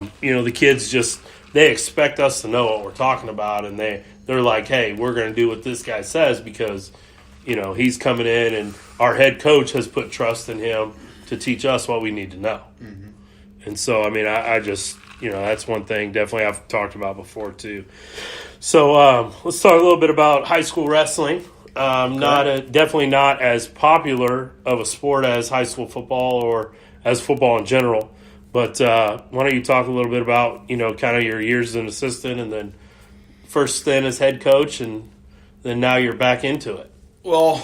The kids they expect us to know what we're talking about, and they're like, hey, we're going to do what this guy says because, he's coming in and our head coach has put trust in him to teach us what we need to know. Mm-hmm. And so, I just, that's one thing definitely I've talked about before too. So let's talk a little bit about high school wrestling. Definitely not as popular of a sport as high school football or as football in general. But why don't you talk a little bit about, kind of your years as an assistant and then first stint as head coach and then now you're back into it. Well,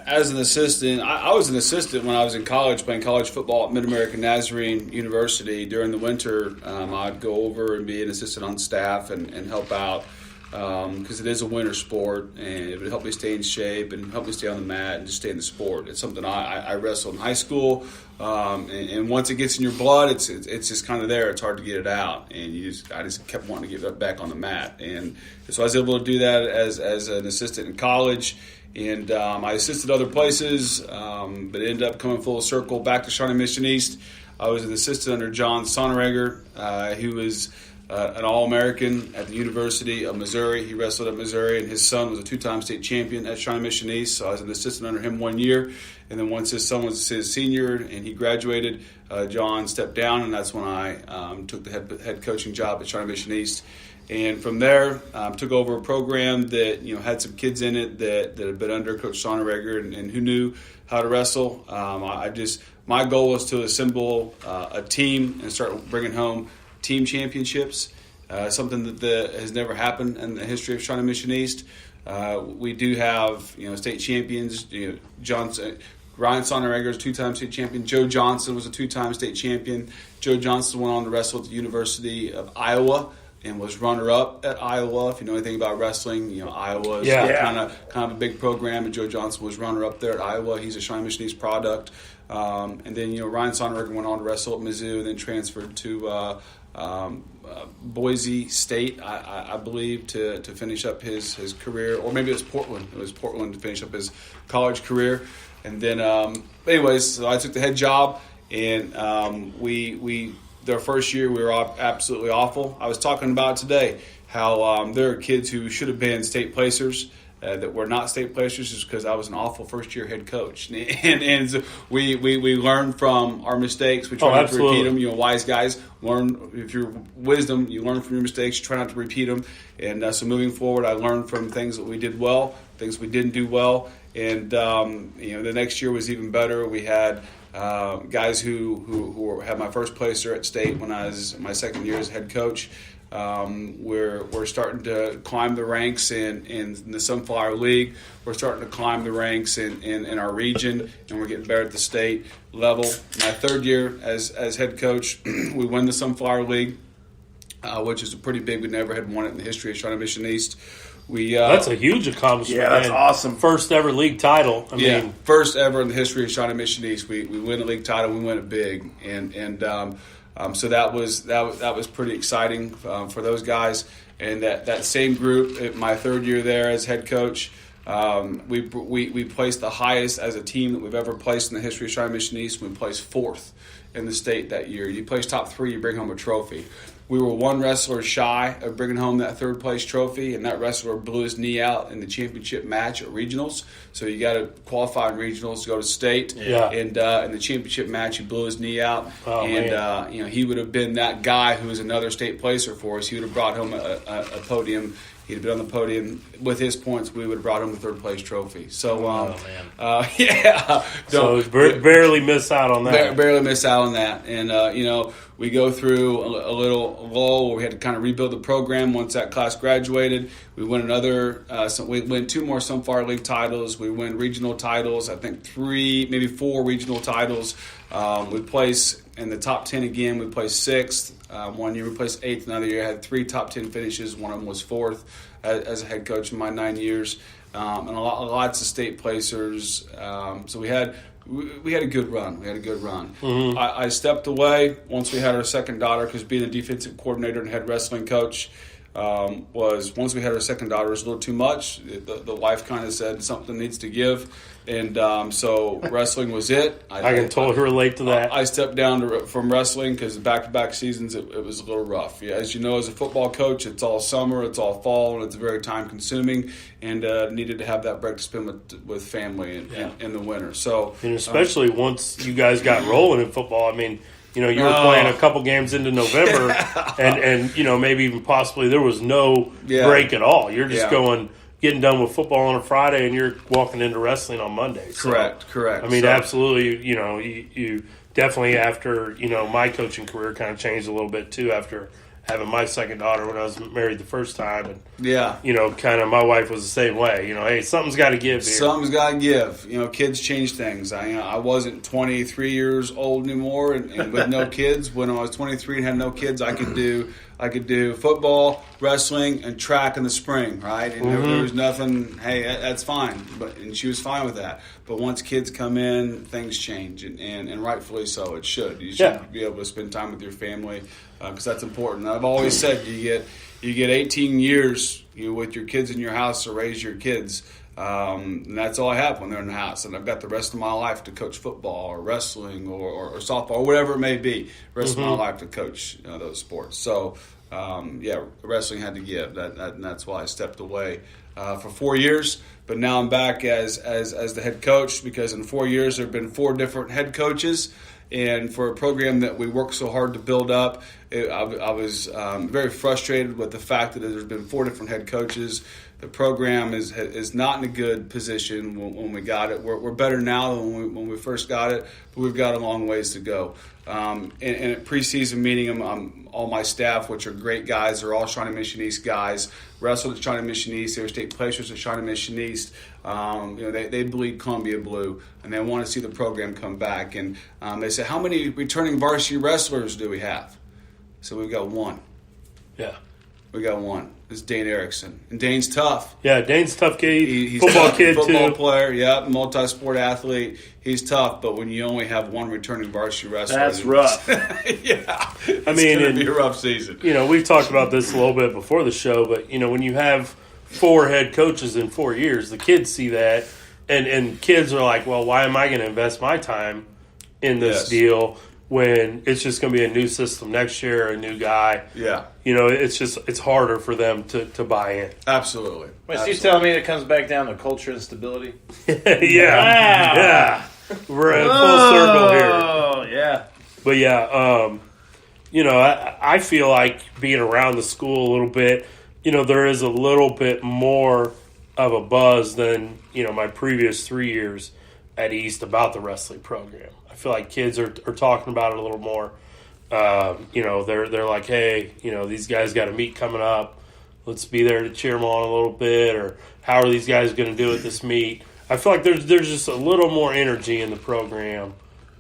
as an assistant, I was an assistant when I was in college playing college football at Mid-American Nazarene University. During the winter, I'd go over and be an assistant on staff and help out because it is a winter sport, and it would help me stay in shape and help me stay on the mat and just stay in the sport. It's something I wrestled in high school, and once it gets in your blood, it's just kind of there. It's hard to get it out, and I just kept wanting to get back on the mat, and so I was able to do that as an assistant in college. And I assisted other places, but it ended up coming full circle back to Shawnee Mission East. I was an assistant under John Sonneregger, who was an All-American at the University of Missouri. He wrestled at Missouri, and his son was a two-time state champion at Shawnee Mission East. So I was an assistant under him 1 year. And then once his son was his senior and he graduated, John stepped down, and that's when I took the head coaching job at Shawnee Mission East. And from there, took over a program that had some kids in it that had been under Coach Sonneregger and who knew how to wrestle. My goal was to assemble a team and start bringing home team championships, something that has never happened in the history of Shawnee Mission East. We do have state champions. Ryan Sonneregger is a two-time state champion. Joe Johnson was a two-time state champion. Joe Johnson went on to wrestle at the University of Iowa and was runner-up at Iowa. If you know anything about wrestling, Iowa is kind of a big program, and Joe Johnson was runner-up there at Iowa. He's a Shawnee Mission East product. And then Ryan Sonneregger went on to wrestle at Mizzou and then transferred to Boise State, I believe, to finish up his career, or maybe it was Portland. It was Portland to finish up his college career. And then, so I took the head job, and their first year we were absolutely awful. I was talking about today how there are kids who should have been state placers that were not state placers just because I was an awful first-year head coach. And so we learn from our mistakes. We try not to repeat them. Wise guys learn. If you're wisdom, you learn from your mistakes. You try not to repeat them. And so moving forward, I learned from things that we did well, things we didn't do well. And, the next year was even better. We had guys who had my first placer at state when I was my second year as head coach. We're starting to climb the ranks in the Sunflower League. We're starting to climb the ranks in our region, and we're getting better at the state level. My third year as head coach, we won the Sunflower League, which is pretty big. We never had won it in the history of Shawnee Mission East. That's a huge accomplishment. Yeah, that's awesome. First ever league title. First ever in the history of Shawnee Mission East. We win a league title. We win it big, so that was pretty exciting for those guys. And that same group, my third year there as head coach, we placed the highest as a team that we've ever placed in the history of Shawnee Mission East. We placed fourth in the state that year. You place top three, you bring home a trophy. We were one wrestler shy of bringing home that third place trophy, and that wrestler blew his knee out in the championship match at regionals. So you got to qualify in regionals to go to state. Yeah. And in the championship match, he blew his knee out. Oh, and he would have been that guy who was another state placer for us. He would have brought home a podium. He'd have been on the podium with his points. We would have brought him the third place trophy. So, So barely miss out on that. Barely miss out on that. And, we go through a little lull where we had to kind of rebuild the program once that class graduated. We win we win two more Sunflower League titles. We win regional titles, I think 3, maybe 4 regional titles. We place in the top 10 again. We placed 6th. 1 year we placed 8th. Another year I had 3 top 10 finishes. One of them was 4th as a head coach in my 9 years. And lots of state placers. So we had a good run. Mm-hmm. I stepped away once we had our second daughter because being a defensive coordinator and head wrestling coach, was once we had our second daughter, it was a little too much. The wife kind of said something needs to give. And so wrestling was it. I can totally relate to that. I stepped down from wrestling because back-to-back seasons, it was a little rough. Yeah, as you know, as a football coach, it's all summer, it's all fall, and it's very time-consuming, and needed to have that break to spend with family in the winter. So, and especially once you guys got rolling in football, I mean, you were playing a couple games into November, and maybe even possibly there was no break at all. You're just getting done with football on a Friday, and you're walking into wrestling on Monday. So, correct. I mean, absolutely. You definitely, after my coaching career kind of changed a little bit too after having my second daughter when I was married the first time, and kind of my wife was the same way. Hey, something's got to give here. Something's got to give. Kids change things. I wasn't 23 years old anymore, and with no kids. When I was 23 and had no kids, I could do football, wrestling, and track in the spring, right? And there was nothing. Hey, that's fine. And she was fine with that. But once kids come in, things change, and rightfully so. It should. You should be able to spend time with your family because that's important. I've always said you get 18 years with your kids in your house to raise your kids. And that's all I have when they're in the house. And I've got the rest of my life to coach football or wrestling or softball or whatever it may be. The rest of my life to coach those sports. So, wrestling had to give. And that's why I stepped away for 4 years. But now I'm back as the head coach because in 4 years there have been 4 different head coaches. And for a program that we worked so hard to build up, I was very frustrated with the fact that there's been 4 different head coaches. The program is not in a good position when we got it. We're better now than when we first got it, but we've got a long ways to go. And at preseason meeting, all my staff, which are great guys, they're all Shawnee Mission East guys, wrestled at Shawnee Mission East. They were state placers at Shawnee Mission East. They bleed Columbia blue, and they want to see the program come back. And they said, how many returning varsity wrestlers do we have? So we've got 1. Yeah. We got 1. It's Dane Erickson. And Dane's tough. Yeah, Dane's tough kid. He's football tough. kid, football too. Player, multi-sport athlete. He's tough, but when you only have 1 returning varsity wrestler... That's rough. It's I mean, going to be a rough season. We've talked about this a little bit before the show, but, when you have 4 head coaches in 4 years, the kids see that, and kids are like, well, why am I going to invest my time in this deal when it's just going to be a new system next year, a new guy? Yeah. It's harder for them to buy in. Absolutely. Wait, so you telling me it comes back down to culture and stability? Yeah. We're at full circle here. Oh, yeah. But I feel like being around the school a little bit, there is a little bit more of a buzz than, my previous 3 years at East about the wrestling program. I feel like kids are talking about it a little more. They're like, hey, these guys got a meet coming up. Let's be there to cheer them on a little bit. Or how are these guys going to do at this meet? I feel like there's just a little more energy in the program,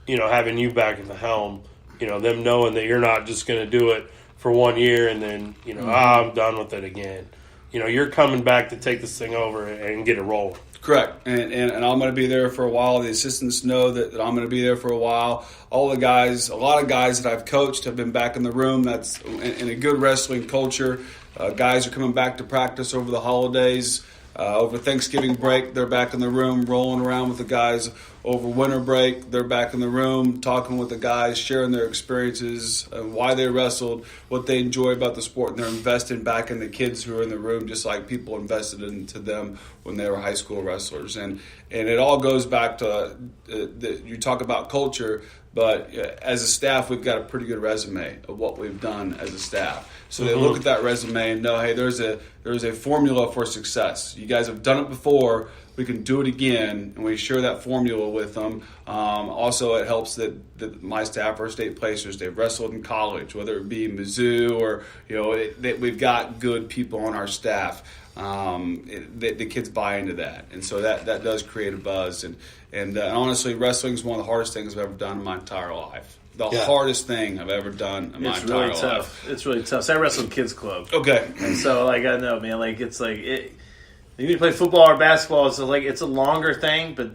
having you back at the helm, them knowing that you're not just going to do it for 1 year and then, I'm done with it again. You're coming back to take this thing over and get it rolling. Correct. And I'm going to be there for a while. The assistants know that I'm going to be there for a while. All the guys, a lot of guys that I've coached have been back in the room. That's in a good wrestling culture. Guys are coming back to practice over the holidays. Over Thanksgiving break, they're back in the room rolling around with the guys. Over winter break, they're back in the room talking with the guys, sharing their experiences, why they wrestled, what they enjoy about the sport, and they're investing back in the kids who are in the room just like people invested into them when they were high school wrestlers. And it all goes back to, you talk about culture, but as a staff, we've got a pretty good resume of what we've done as a staff. So they look at that resume and know, hey, there's a formula for success. You guys have done it before. We can do it again, and we share that formula with them. Also, it helps that my staff are state placers. They've wrestled in college, whether it be Mizzou or we've got good people on our staff. The kids buy into that, and so that does create a buzz. And honestly, wrestling is one of the hardest things I've ever done in my entire life. The hardest thing I've ever done in my entire life. Tough. It's really tough. So I wrestled kids club. Okay. And so I know, man, you need to play football or basketball. It's a longer thing, but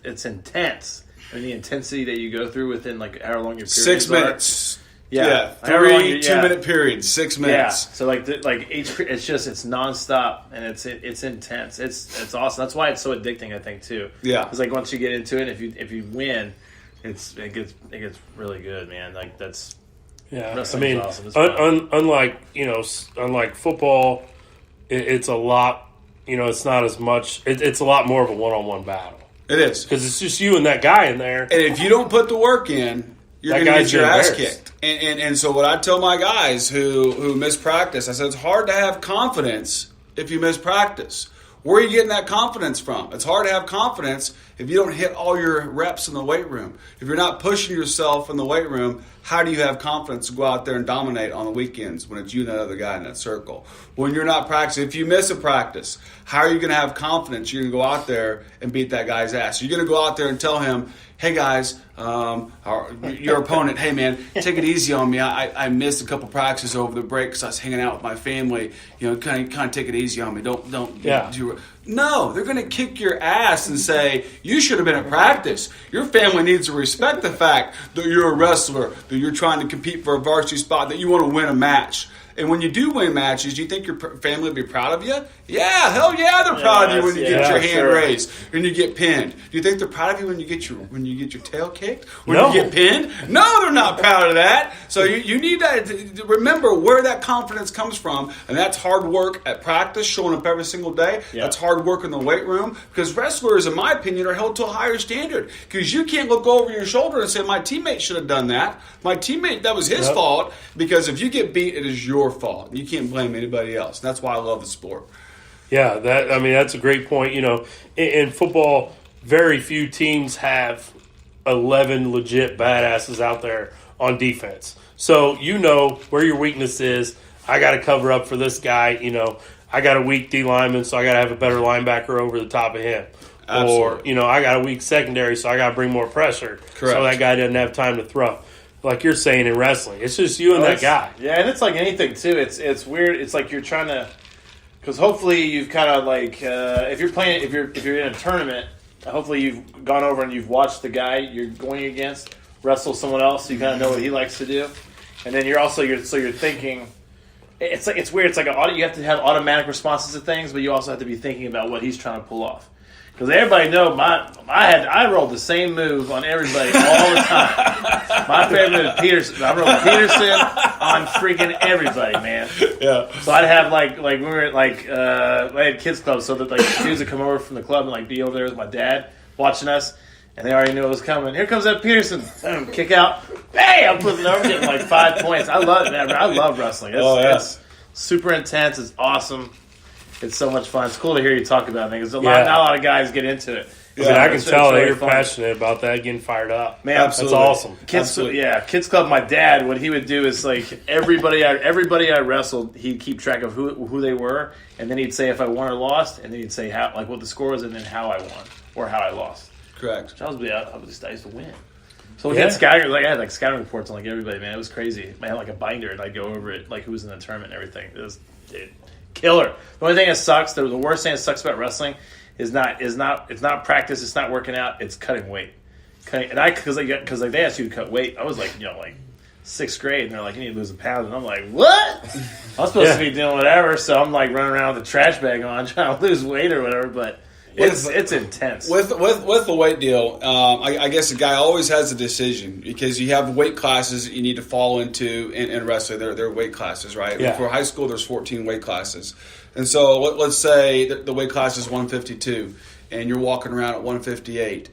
it's intense. I mean, the intensity that you go through within how long your periods 6 minutes. Yeah, I remember when 3 2-minute periods, 6 Yeah, minutes. so like it's nonstop and it's intense. It's awesome. That's why it's so addicting. I think too. Yeah. It's like once you get into it, if you win, it gets really good, man. Like that's Yeah, I wrestling's mean, awesome. It's fun. unlike football, it's a lot. It's not as much. It's a lot more of a one-on-one battle It is. because it's just you and that guy in there. And if you don't put the work in, you're That going to guy's get your ass embarrassed. kicked. And so what I tell my guys who miss practice, I said it's hard to have confidence if you miss practice. Where are you getting that confidence from? It's hard to have confidence if you don't hit all your reps in the weight room. If you're not pushing yourself in the weight room, how do you have confidence to go out there and dominate on the weekends when it's you and that other guy in that circle? When you're not practicing, if you miss a practice, how are you going to have confidence you're going to go out there and beat that guy's ass? You're going to go out there and tell him, hey guys, your opponent, hey man, take it easy on me. I missed a couple practices over the break because I was hanging out with my family. Kind of take it easy on me. Don't. No, they're going to kick your ass and say you should have been at practice. Your family needs to respect the fact that you're a wrestler, that you're trying to compete for a varsity spot, that you want to win a match. And when you do win matches, do you think your family will be proud of you? Yeah, hell yeah, they're proud of you when you get your hand raised and you get pinned. Do you think they're proud of you when you get your tail kicked? When you get pinned? No, they're not proud of that. So you need to remember where that confidence comes from, and that's hard work at practice, showing up every single day. Yeah. That's hard work in the weight room because wrestlers, in my opinion, are held to a higher standard because you can't look over your shoulder and say, my teammate should have done that. My teammate, that was his fault, because if you get beat, it is your fault. You can't blame anybody else. That's why I love the sport. Yeah, that's a great point. In football, very few teams have 11 legit badasses out there on defense. So where your weakness is. I got to cover up for this guy. I got a weak D lineman, so I got to have a better linebacker over the top of him. Absolutely. Or, I got a weak secondary, so I got to bring more pressure. Correct. So that guy doesn't have time to throw. Like you're saying in wrestling, it's just you and that guy. Yeah, and it's like anything too. It's weird. It's like you're trying to, because hopefully you've kind of like if you're in a tournament, hopefully you've gone over and you've watched the guy you're going against wrestle someone else, so you kind of know what he likes to do, and then you're thinking. It's weird. It's like you have to have automatic responses to things, but you also have to be thinking about what he's trying to pull off. Because everybody know I rolled the same move on everybody all the time. My favorite is Peterson. I rolled Peterson on freaking everybody, man. Yeah. So I'd have like we were at I had kids club, so that like dudes would come over from the club and like be over there with my dad watching us, and they already knew it was coming. Here comes that Peterson. Boom, kick out. Bam! I'm putting over, getting like 5 points. I love it, man. I love wrestling. It's super intense. It's awesome. It's so much fun. It's cool to hear you talk about it, because not a lot of guys get into it. I can tell that you're passionate about that, getting fired up. Man, absolutely. That's awesome. Kids club. My dad, what he would do is like everybody I wrestled, he'd keep track of who they were, and then he'd say if I won or lost, and then he'd say how, like what the score was, and then how I won or how I lost. Correct. I used to win. So we had scouting, I had scouting reports on everybody. Man, it was crazy. I had a binder, and I'd go over it, who was in the tournament and everything. It was killer. The only thing that sucks, the worst thing that sucks about wrestling is not practice. It's not working out. It's cutting weight. Because they asked you to cut weight. I was like 6th grade, and they're like, you need to lose a pound, and I'm like, what? I'm supposed to be doing whatever, so I'm like running around with a trash bag on trying to lose weight or whatever, but. It's intense. With the weight deal, I guess the guy always has a decision, because you have weight classes that you need to fall into in wrestling. They're weight classes, right? Yeah. For high school, there's 14 weight classes. And so let's say the weight class is 152, and you're walking around at 158.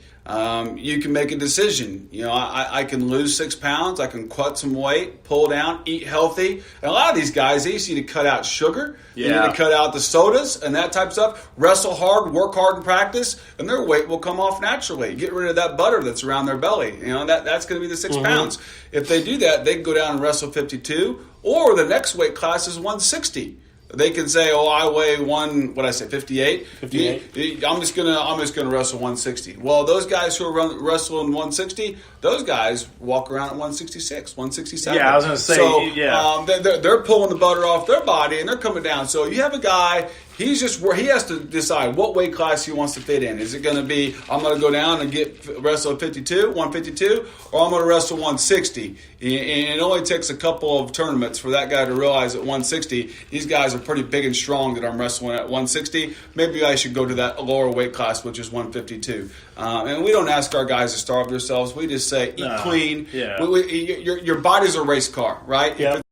You can make a decision. I can lose 6 pounds. I can cut some weight, pull down, eat healthy. And a lot of these guys, they just need to cut out sugar. They need to cut out the sodas and that type of stuff. Wrestle hard, work hard in practice, and their weight will come off naturally. Get rid of that butter that's around their belly. That's going to be the 6 pounds. If they do that, they can go down and wrestle 52, or the next weight class is 160. They can say, "Oh, I weigh 58. 58. I'm just gonna wrestle 160." Well, those guys who are wrestling 160, those guys walk around at 166, 167. Yeah, I was gonna say. So they're pulling the butter off their body and they're coming down. So you have a guy, He has to decide what weight class he wants to fit in. Is it going to be, I'm going to go down and wrestle at 152, or I'm going to wrestle 160? And it only takes a couple of tournaments for that guy to realize at 160, these guys are pretty big and strong that I'm wrestling at 160. Maybe I should go to that lower weight class, which is 152. And we don't ask our guys to starve themselves. We just say, eat clean. Yeah. Your body's a race car, right? Yep.